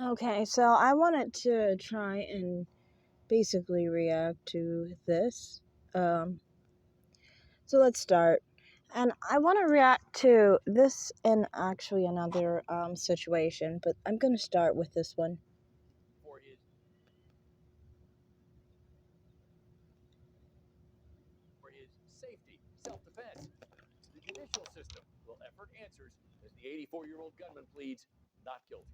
Okay, so I wanted to try and basically react to this. Um, so let's start. And I want to react to this in actually another situation, but I'm going to start with this one. For his safety, self-defense. The judicial system will effort answers as the 84-year-old gunman pleads not guilty.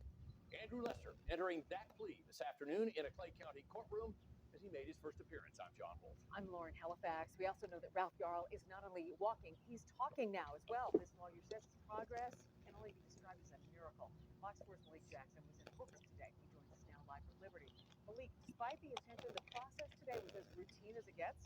Andrew Lester entering that plea this afternoon in a Clay County courtroom as he made his first appearance. I'm John Wolf. I'm Lauren Halifax. We also know that Ralph Yarl is not only walking, he's talking now as well. This lawyer says his progress can only be described as a miracle. Fox 4's Malik Jackson was in the courtroom today. He joins us now live from Liberty. Malik, despite the attention, the process today was as routine as it gets.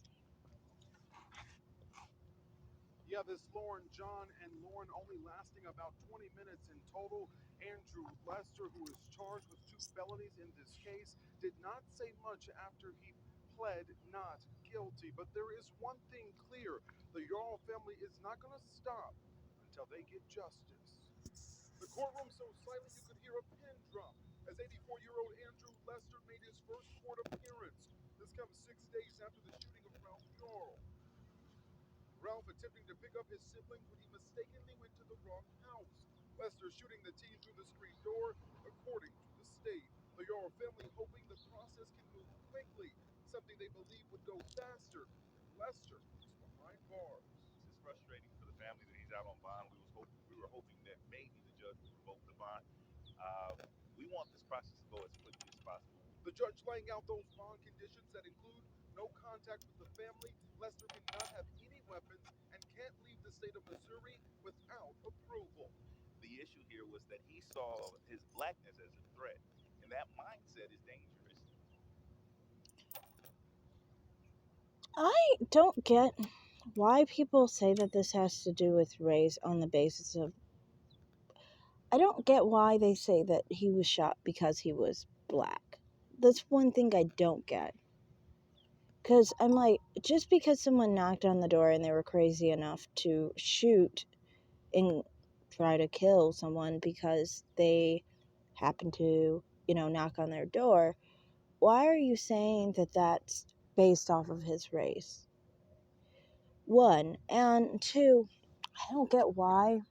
Yeah, this Lauren, John, and Lauren only lasting about 20 minutes in total. Andrew Lester, who is charged with 2 felonies in this case, did not say much after he pled not guilty. But there is one thing clear: the Yarl family is not going to stop until they get justice. The courtroom so silent you could hear a pin drop as 84-year-old Andrew Lester made his first court appearance. This comes 6 days after the shooting of Ralph Yarl. Ralph attempting to pick up his siblings when he mistakenly went to the wrong house. Lester shooting the teen through the screen door, according to the state. The Yarl family hoping the process can move quickly, something they believe would go faster. Lester is behind bars. It's frustrating for the family that he's out on bond. We were hoping that maybe the judge would revoke the bond. Uh, we want this process to go as quickly as possible. The judge laying out those bond conditions that include no contact with the family. Lester cannot have any weapons and can't leave the state of Missouri without approval. The issue here was that he saw his blackness as a threat, and that mindset is dangerous. I don't get why people say that this has to do with race on the basis of. I don't get why they say that he was shot because he was black. That's one thing I don't get. Because I'm like, just because someone knocked on the door and they were crazy enough to shoot and try to kill someone because they happen to, knock on their door, why are you saying that that's based off of his race? One. And two, I don't get why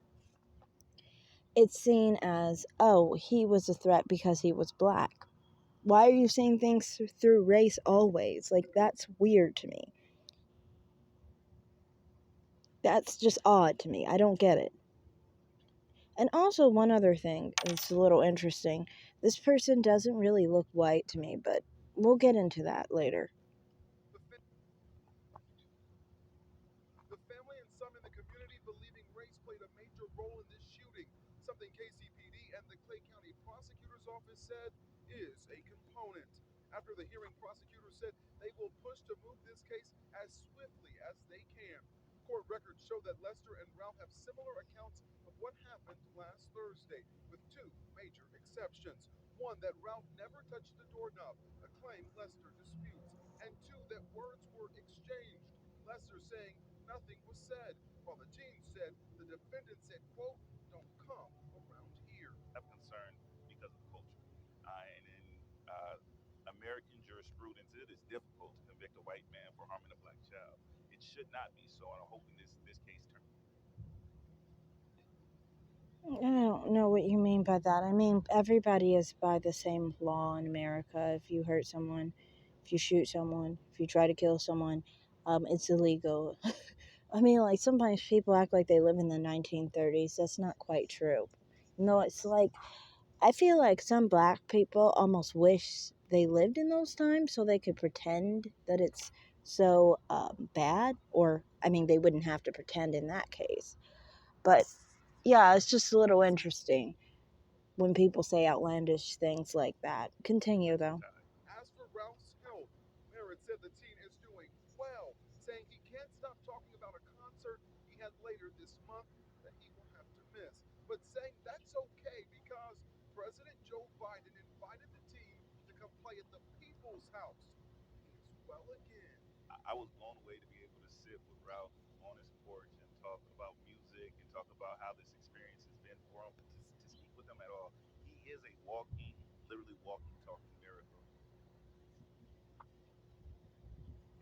it's seen as, oh, he was a threat because he was black. Why are you saying things through race always? Like, that's weird to me. That's just odd to me. I don't get it. And also, one other thing that's a little interesting. This person doesn't really look white to me, but we'll get into that later. The family and some in the community believing race played a major role in this shooting, something KCPD and the Clay County Prosecutor's Office said is a component. After the hearing, prosecutors said they will push to move this case as swiftly as they can. Court records show that Lester and Ralph have similar accounts of what happened last Thursday, with two major exceptions. One, that Ralph never touched the doorknob, a claim Lester disputes, and two, that words were exchanged, Lester saying nothing was said, while the team said the defendant said, quote, "don't come around here." I'm concerned because of culture. And in uh, American jurisprudence, it is difficult to convict a white man for harming a black child. It should not be so, and I'm hoping this case turns. I don't know what you mean by that. I mean, everybody is by the same law in America. If you hurt someone, if you shoot someone, if you try to kill someone, it's illegal. I mean, like, sometimes people act like they live in the 1930s. That's not quite true. No, it's like, I feel like some black people almost wish they lived in those times so they could pretend that it's so bad. Or, I mean, they wouldn't have to pretend in that case. But yeah, it's just a little interesting when people say outlandish things like that. Continue, though. As for Ralph's health, Merritt said the teen is doing well, saying he can't stop talking about a concert he had later this month that he will have to miss, but saying that's okay because President Joe Biden invited the team to come play at the People's House. He's well again. I was blown away to be able to sit with Ralph on his porch and talk about music and talk about how this experience has been for him. To speak with him at all, he is a walking literally walking, talking miracle.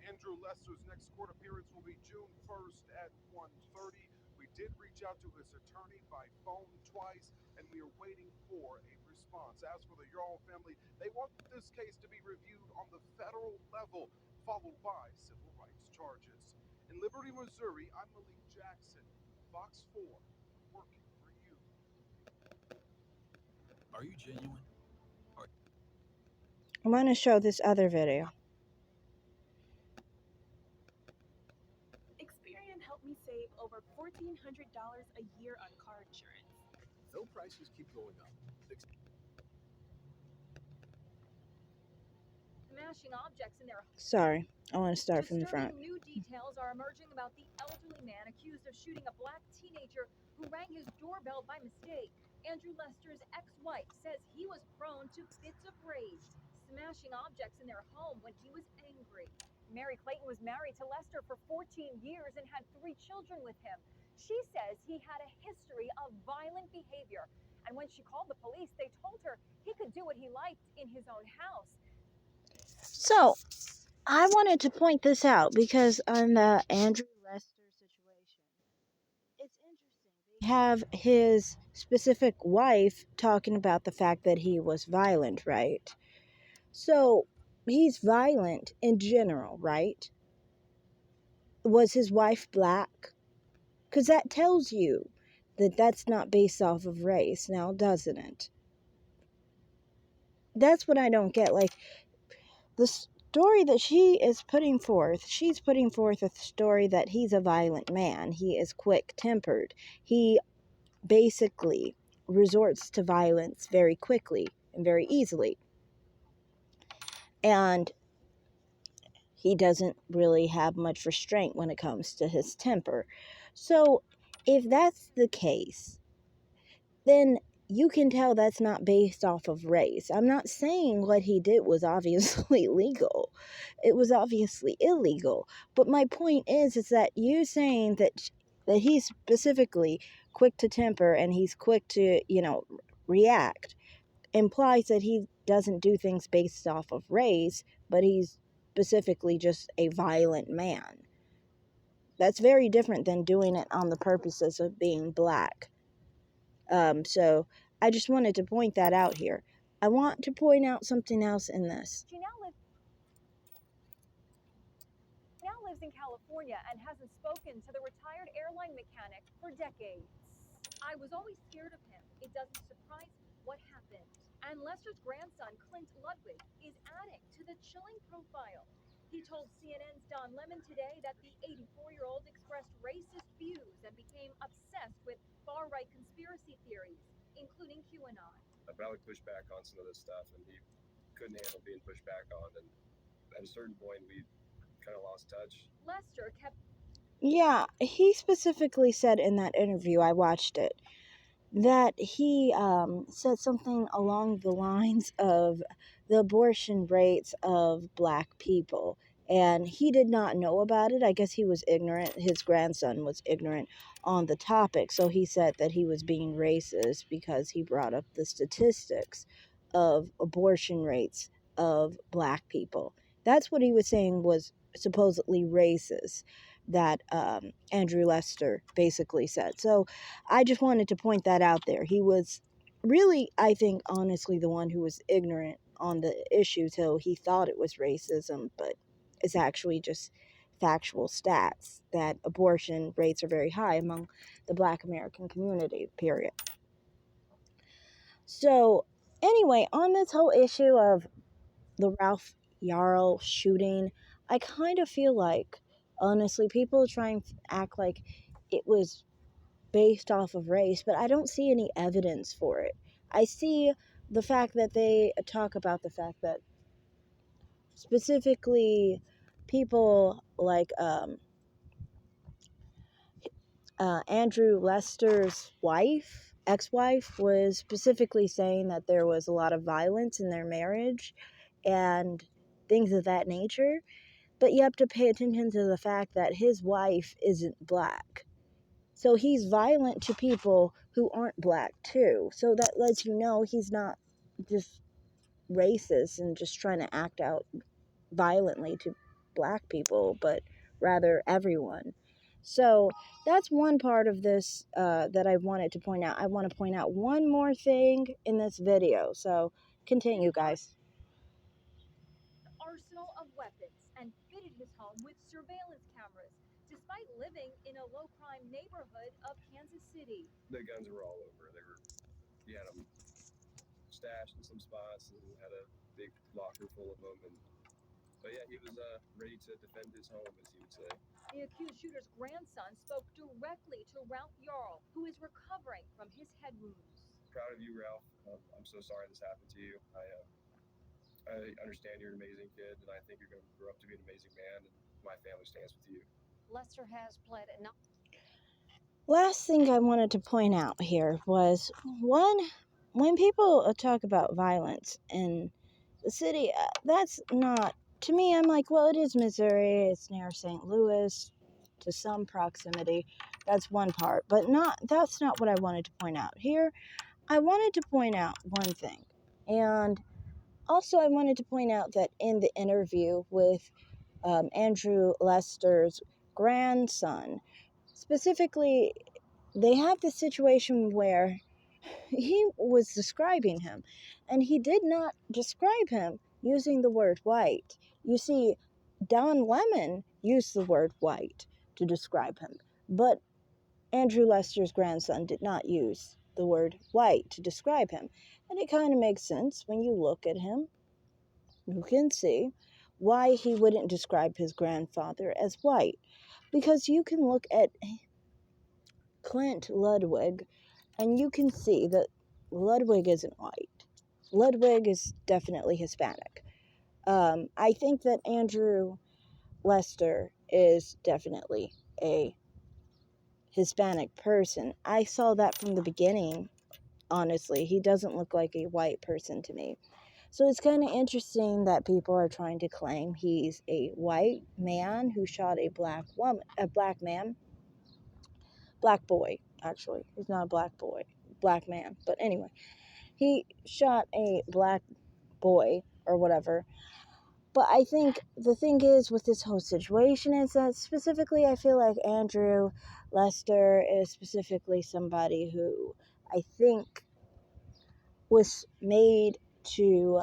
Andrew Lester's next court appearance will be June 1st at 1:30. We did reach out to his attorney by phone twice, and we are waiting for a response. As for the Yarl family, they want this case to be reviewed on the federal level, followed by civil rights charges. In Liberty, Missouri, I'm Malik Jackson, Fox 4, working for you. Are you genuine? I'm going to show this other video. Experian helped me save over $1,400 a year on car insurance. No prices keep going up. Smashing objects in their Sorry, I want to start from the Disturbing front. new details are emerging about the elderly man accused of shooting a black teenager who rang his doorbell by mistake. Andrew Lester's ex-wife says he was prone to fits of rage, smashing objects in their home when he was angry. Mary Clayton was married to Lester for 14 years and had 3 children with him. She says he had a history of violent behavior, and when she called the police, they told her he could do what he liked in his own house. So, I wanted to point this out because on the Andrew Lester situation, it's interesting. They have his specific wife talking about the fact that he was violent, right? So, he's violent in general, right? Was his wife black? Because that tells you that that's not based off of race now, doesn't it? That's what I don't get. Like, the story that she's putting forth a story that he's a violent man. He is quick-tempered. He basically resorts to violence very quickly and very easily. And he doesn't really have much restraint when it comes to his temper. So, if that's the case, then you can tell that's not based off of race. I'm not saying what he did was obviously legal. It was obviously illegal. But my point is that you saying that he's specifically quick to temper and he's quick to, react implies that he doesn't do things based off of race, but he's specifically just a violent man. That's very different than doing it on the purposes of being black. So I just wanted to point that out here. I want to point out something else in this. She now lives in California and hasn't spoken to the retired airline mechanic for decades. I was always scared of him. It doesn't surprise me what happened. And Lester's grandson, Clint Ludwig, is adding to the chilling profile. He told CNN's Don Lemon today that the 84-year-old expressed racist views and became obsessed with far-right conspiracy theories, including QAnon. I probably pushed back on some of this stuff, and he couldn't handle being pushed back on. And at a certain point, we kind of lost touch. Lester kept. Yeah, he specifically said in that interview, I watched it, that he said something along the lines of the abortion rates of black people. And he did not know about it. I guess he was ignorant. His grandson was ignorant on the topic. So he said that he was being racist because he brought up the statistics of abortion rates of black people. That's what he was saying was supposedly racist, that Andrew Lester basically said. So I just wanted to point that out there. He was really, I think, honestly, the one who was ignorant on the issue till he thought it was racism, but it's actually just factual stats that abortion rates are very high among the Black American community, period. So, anyway, on this whole issue of the Ralph Yarl shooting, I kind of feel like, honestly, people try and act like it was based off of race, but I don't see any evidence for it. I see the fact that they talk about the fact that specifically people like Andrew Lester's ex-wife, was specifically saying that there was a lot of violence in their marriage and things of that nature. But you have to pay attention to the fact that his wife isn't black. So he's violent to people who aren't black too. So that lets you know he's not just racist and just trying to act out violently to black people, but rather everyone. So that's one part of this that I wanted to point out. I want to point out one more thing in this video. So continue, guys. Arsenal of weapons and fitted his home with surveillance cameras, despite living in a low-crime neighborhood of Kansas City. The guns were all over. He had them stashed in some spots and had a big locker full of them. But yeah, he was ready to defend his home, as he would say. The accused shooter's grandson spoke directly to Ralph Yarl, who is recovering from his head wounds. Proud of you, Ralph. I'm so sorry this happened to you. I understand you're an amazing kid, and I think you're going to grow up to be an amazing man, and my family stands with you. Lester has pled not. Last thing I wanted to point out here was when people talk about violence in the city, that's not, to me, I'm like, well, it is Missouri, it's near St. Louis to some proximity. That's one part, but that's not what I wanted to point out here. I wanted to point out one thing, and also I wanted to point out that in the interview with Andrew Lester's grandson, specifically, they have the situation where he was describing him, and he did not describe him using the word white. You see, Don Lemon used the word white to describe him, but Andrew Lester's grandson did not use the word white to describe him. And it kind of makes sense when you look at him. You can see why he wouldn't describe his grandfather as white. Because you can look at Clint Ludwig and you can see that Ludwig isn't white. Ludwig is definitely Hispanic. I think that Andrew Lester is definitely a Hispanic person. I saw that from the beginning, honestly. He doesn't look like a white person to me. So it's kind of interesting that people are trying to claim he's a white man who shot a black boy, actually. He's not a black boy, black man. But anyway, he shot a black boy or whatever. But I think the thing is with this whole situation is that specifically I feel like Andrew Lester is specifically somebody who I think was made to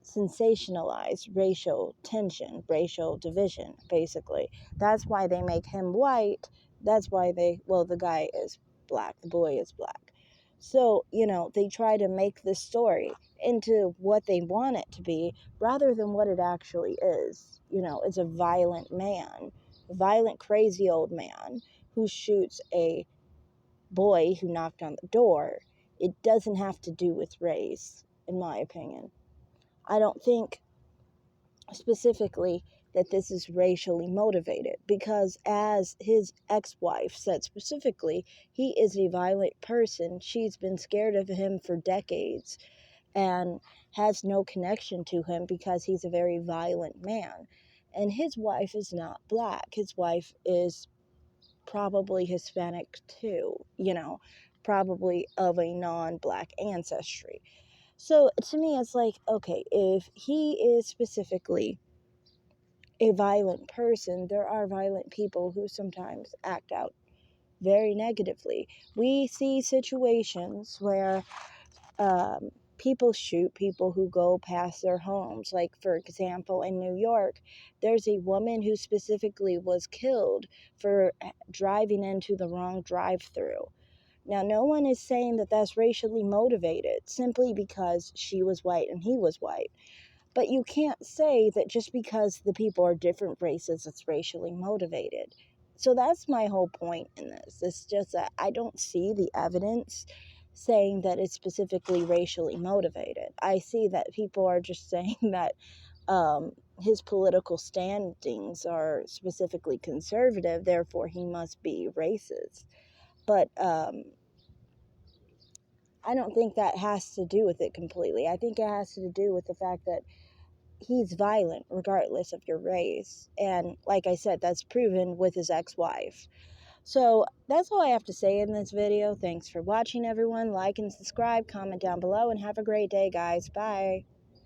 sensationalize racial tension, racial division, basically. That's why they make him white. That's why the guy is black, the boy is black. So, they try to make this story into what they want it to be rather than what it actually is. It's a violent man, a violent, crazy old man who shoots a boy who knocked on the door. It doesn't have to do with race, in my opinion. I don't think specifically that this is racially motivated because, as his ex-wife said specifically, he is a violent person. She's been scared of him for decades and has no connection to him because he's a very violent man. And his wife is not black. His wife is probably Hispanic too, probably of a non-black ancestry. So to me, it's like, okay, if he is specifically a violent person, there are violent people who sometimes act out very negatively. We see situations where people shoot people who go past their homes. Like, for example, in New York, there's a woman who specifically was killed for driving into the wrong drive-through. Now, no one is saying that that's racially motivated simply because she was white and he was white. But you can't say that just because the people are different races, it's racially motivated. So that's my whole point in this. It's just that I don't see the evidence saying that it's specifically racially motivated. I see that people are just saying that his political standings are specifically conservative, therefore he must be racist. But I don't think that has to do with it completely. I think it has to do with the fact that he's violent regardless of your race. And like I said, that's proven with his ex-wife. So that's all I have to say in this video. Thanks for watching, everyone. Like and subscribe, comment down below, and have a great day, guys. Bye.